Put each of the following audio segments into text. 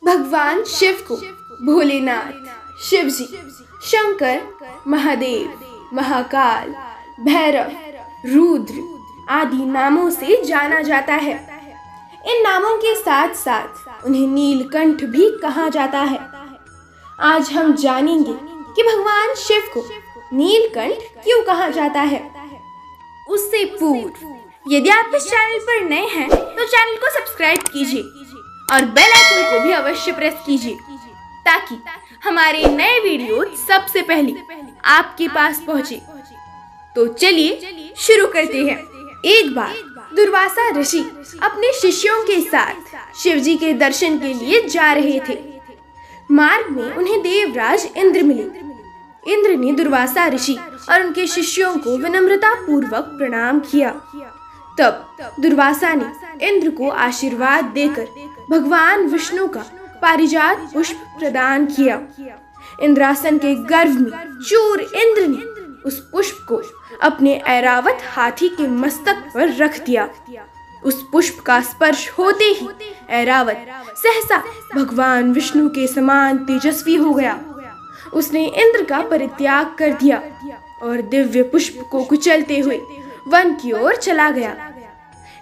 भगवान शिव को भोलेनाथ, शिव जी, शंकर, महादेव, महाकाल, भैरव, रुद्र आदि नामों से जाना जाता है। इन नामों के साथ साथ उन्हें नीलकंठ भी कहा जाता है। आज हम जानेंगे कि भगवान शिव को नीलकंठ क्यों कहा जाता है। उससे पूर्व यदि आप इस चैनल पर नए हैं तो चैनल को सब्सक्राइब कीजिए और बेल आइकन को भी अवश्य प्रेस कीजिए ताकि हमारे नए वीडियो सबसे पहले आपके पास पहुंचे। तो चलिए शुरू करते हैं। एक बार दुर्वासा ऋषि अपने शिष्यों के साथ शिव जी के दर्शन के लिए जा रहे थे। मार्ग में उन्हें देवराज इंद्र मिले। इंद्र ने दुर्वासा ऋषि और उनके शिष्यों को विनम्रता पूर्वक प्रणाम किया। तब दुर्वासा ने इंद्र को आशीर्वाद देकर भगवान विष्णु का पारिजात पुष्प प्रदान किया। इंद्रासन के गर्भ में चूर इंद्र ने उस पुष्प को अपने ऐरावत हाथी के मस्तक पर रख दिया। उस पुष्प का स्पर्श होते ही ऐरावत सहसा भगवान विष्णु के समान तेजस्वी हो गया। उसने इंद्र का परित्याग कर दिया और दिव्य पुष्प को कुचलते हुए वन की ओर चला गया।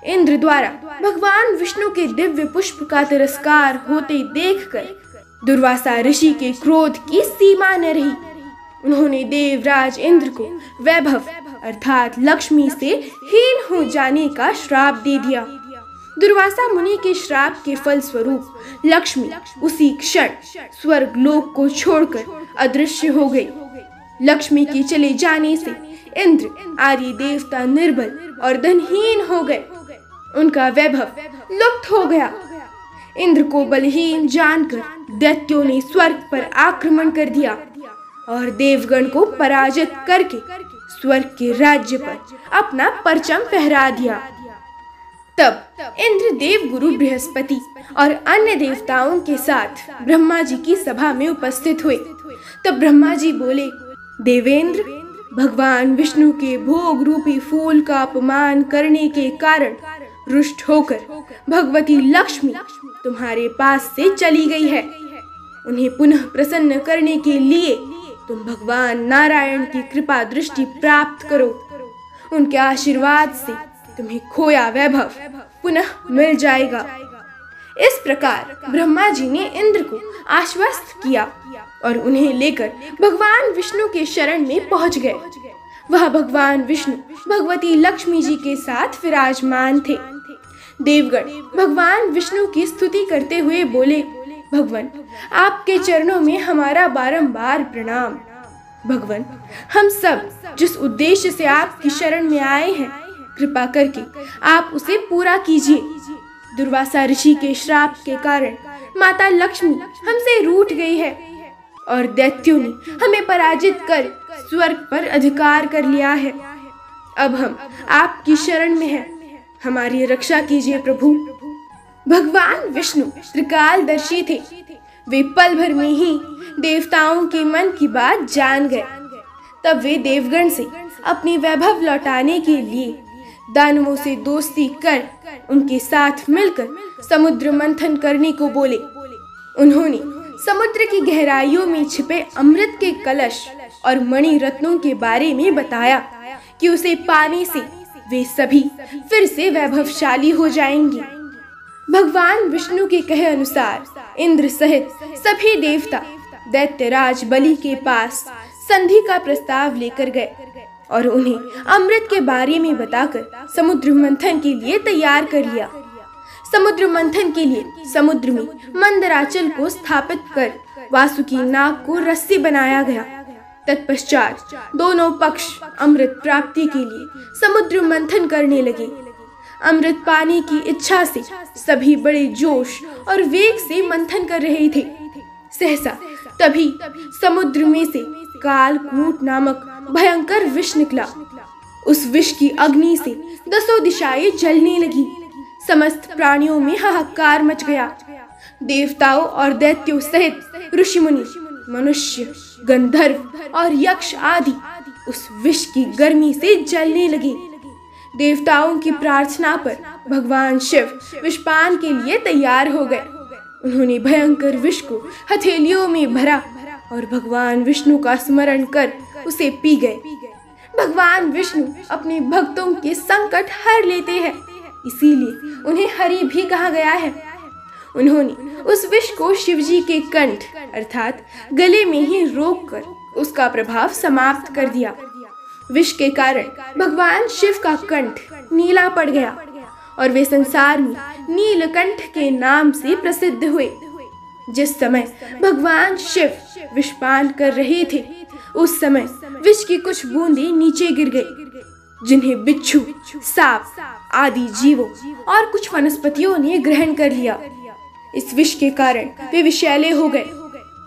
इंद्र द्वारा भगवान विष्णु के दिव्य पुष्प का तिरस्कार होते देखकर दुर्वासा ऋषि के क्रोध की सीमा न रही। उन्होंने देवराज इंद्र को वैभव अर्थात लक्ष्मी से हीन हो जाने का श्राप दे दिया। दुर्वासा मुनि के श्राप के फल स्वरूप लक्ष्मी उसी क्षण स्वर्ग लोक को छोड़कर अदृश्य हो गई। लक्ष्मी के चले जाने से इंद्र आदि देवता निर्बल और धनहीन हो गए। उनका वैभव लुप्त हो गया। इंद्र को बलहीन जानकर दैत्यों ने स्वर्ग पर आक्रमण कर दिया और देवगण को पराजित करके स्वर्ग के राज्य पर अपना परचम फहरा दिया। तब इंद्र देव गुरु बृहस्पति और अन्य देवताओं के साथ ब्रह्मा जी की सभा में उपस्थित हुए। तब ब्रह्मा जी बोले, देवेंद्र, भगवान विष्णु के भोग रूपी फूल का अपमान करने के कारण रुष्ट होकर भगवती लक्ष्मी तुम्हारे पास से चली गई है। उन्हें पुनः प्रसन्न करने के लिए तुम भगवान नारायण की कृपा दृष्टि प्राप्त करो। उनके आशीर्वाद से तुम्हें खोया वैभव पुनः मिल जाएगा। इस प्रकार ब्रह्मा जी ने इंद्र को आश्वस्त किया और उन्हें लेकर भगवान विष्णु के शरण में पहुंच गए। वह भगवान विष्णु भगवती लक्ष्मी जी के साथ विराजमान थे। देवगण भगवान विष्णु की स्तुति करते हुए बोले, भगवान, आपके चरणों में हमारा बारंबार प्रणाम। भगवान, हम सब जिस उद्देश्य से आपकी शरण में आए हैं, कृपा करके आप उसे पूरा कीजिए। दुर्वासा ऋषि के श्राप के कारण माता लक्ष्मी हमसे रूठ गई है और दैत्यों ने हमें पराजित कर स्वर्ग पर अधिकार कर लिया है। अब हम आपकी शरण में हैं, हमारी रक्षा कीजिए प्रभु। भगवान विष्णु त्रिकालदर्शी थे। वे पल भर में ही देवताओं के मन की बात जान गए। तब वे देवगण से अपनी वैभव लौटाने के लिए दानवों से दोस्ती कर उनके साथ मिलकर समुद्र मंथन करने को बोले। उन्होंने समुद्र की गहराइयों में छिपे अमृत के कलश और मणि रत्नों के बारे में बताया कि उसे पाने से वे सभी फिर से वैभवशाली हो जाएंगे। भगवान विष्णु के कहे अनुसार इंद्र सहित सभी देवता दैत्यराज बलि के पास संधि का प्रस्ताव लेकर गए और उन्हें अमृत के बारे में बताकर समुद्र मंथन के लिए तैयार कर लिया। समुद्र मंथन के लिए समुद्र में मंदराचल को स्थापित कर वासुकी नाग को रस्सी बनाया गया। तत्पश्चात दोनों पक्ष अमृत प्राप्ति के लिए समुद्र मंथन करने लगे। अमृत पाने की इच्छा से सभी बड़े जोश और वेग से मंथन कर रहे थे। सहसा तभी समुद्र में से कालकूट नामक भयंकर विष निकला। उस विष की अग्नि से दसों दिशाएं जलने लगी। समस्त प्राणियों में हाहाकार मच गया। देवताओं और दैत्यों सहित ऋषि मुनि, मनुष्य, गंधर्व और यक्ष आदि उस विष की गर्मी से जलने लगे। देवताओं की प्रार्थना पर भगवान शिव विषपान के लिए तैयार हो गए। उन्होंने भयंकर विष को हथेलियों में भरा और भगवान विष्णु का स्मरण कर उसे पी गए। भगवान विष्णु अपने भक्तों के संकट हर लेते हैं, इसीलिए उन्हें हरि भी कहा गया है। उन्होंने उस विष को शिवजी के कंठ अर्थात गले में ही रोककर उसका प्रभाव समाप्त कर दिया। विष के कारण भगवान शिव का कंठ नीला पड़ गया और वे संसार में नीलकंठ के नाम से प्रसिद्ध हुए। जिस समय भगवान शिव विषपान कर रहे थे, उस समय विष की कुछ बूंदें नीचे गिर गई, जिन्हें बिच्छू, सांप आदि जीवों और कुछ वनस्पतियों ने ग्रहण कर लिया। इस विष के कारण वे विषैले हो गए।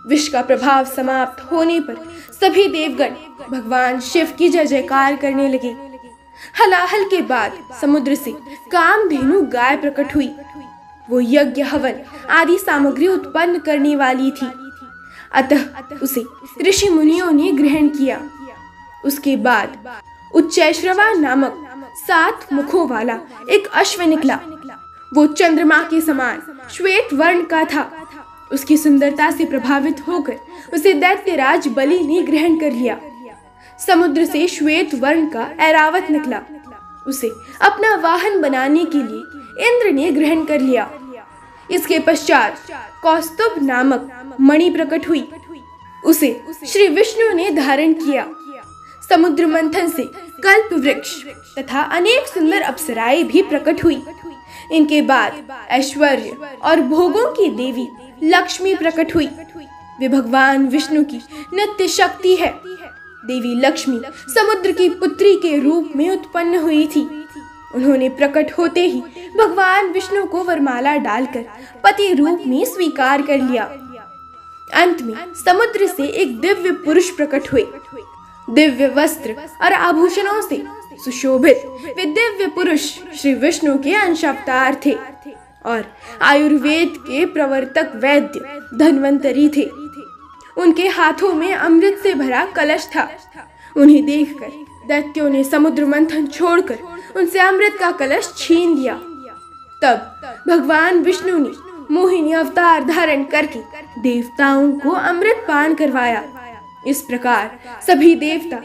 विष का प्रभाव समाप्त होने पर सभी देवगण भगवान शिव की जय जयकार करने लगे। हलाहल के बाद समुद्र से कामधेनु गाय प्रकट हुई। वो यज्ञ हवन आदि सामग्री उत्पन्न करने वाली थी, अतः उसे ऋषि मुनियों ने ग्रहण किया। उसके बाद उच्चैश्रवा नामक 7 मुखों वाला एक अश्व निकला। वो चंद्रमा के समान श्वेत वर्ण का था। उसकी सुंदरता से प्रभावित होकर उसे दैत्यराज बलि ने ग्रहण कर लिया। समुद्र से श्वेत वर्ण का ऐरावत निकला। उसे अपना वाहन बनाने के लिए इंद्र ने ग्रहण कर लिया। इसके पश्चात कौस्तुभ नामक मणि प्रकट हुई। उसे श्री विष्णु ने धारण किया। समुद्र मंथन से कल्प वृक्ष तथा अनेक सुंदर अप्सराएं भी प्रकट हुई। इनके बाद ऐश्वर्य और भोगों की देवी लक्ष्मी प्रकट हुई। वे भगवान विष्णु की नित्य शक्ति है। देवी लक्ष्मी समुद्र की पुत्री के रूप में उत्पन्न हुई थी। उन्होंने प्रकट होते ही भगवान विष्णु को वरमाला डालकर पति रूप में स्वीकार कर लिया। अंत में समुद्र से एक दिव्य पुरुष प्रकट हुए। दिव्य वस्त्र और आभूषणों से सुशोभित वे दिव्य पुरुष श्री विष्णु के अंश अवतार थे और आयुर्वेद के प्रवर्तक वैद्य धन्वंतरी थे। उनके हाथों में अमृत से भरा कलश था। उन्हें देखकर दैत्यों ने समुद्र मंथन छोड़कर उनसे अमृत का कलश छीन लिया। तब भगवान विष्णु ने मोहिनी अवतार धारण करके देवताओं को अमृत पान करवाया। इस प्रकार सभी देवता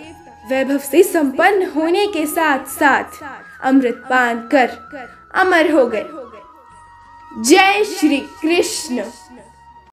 वैभव से संपन्न होने के साथ साथ अमृत पान कर अमर हो गए। जय श्री कृष्ण।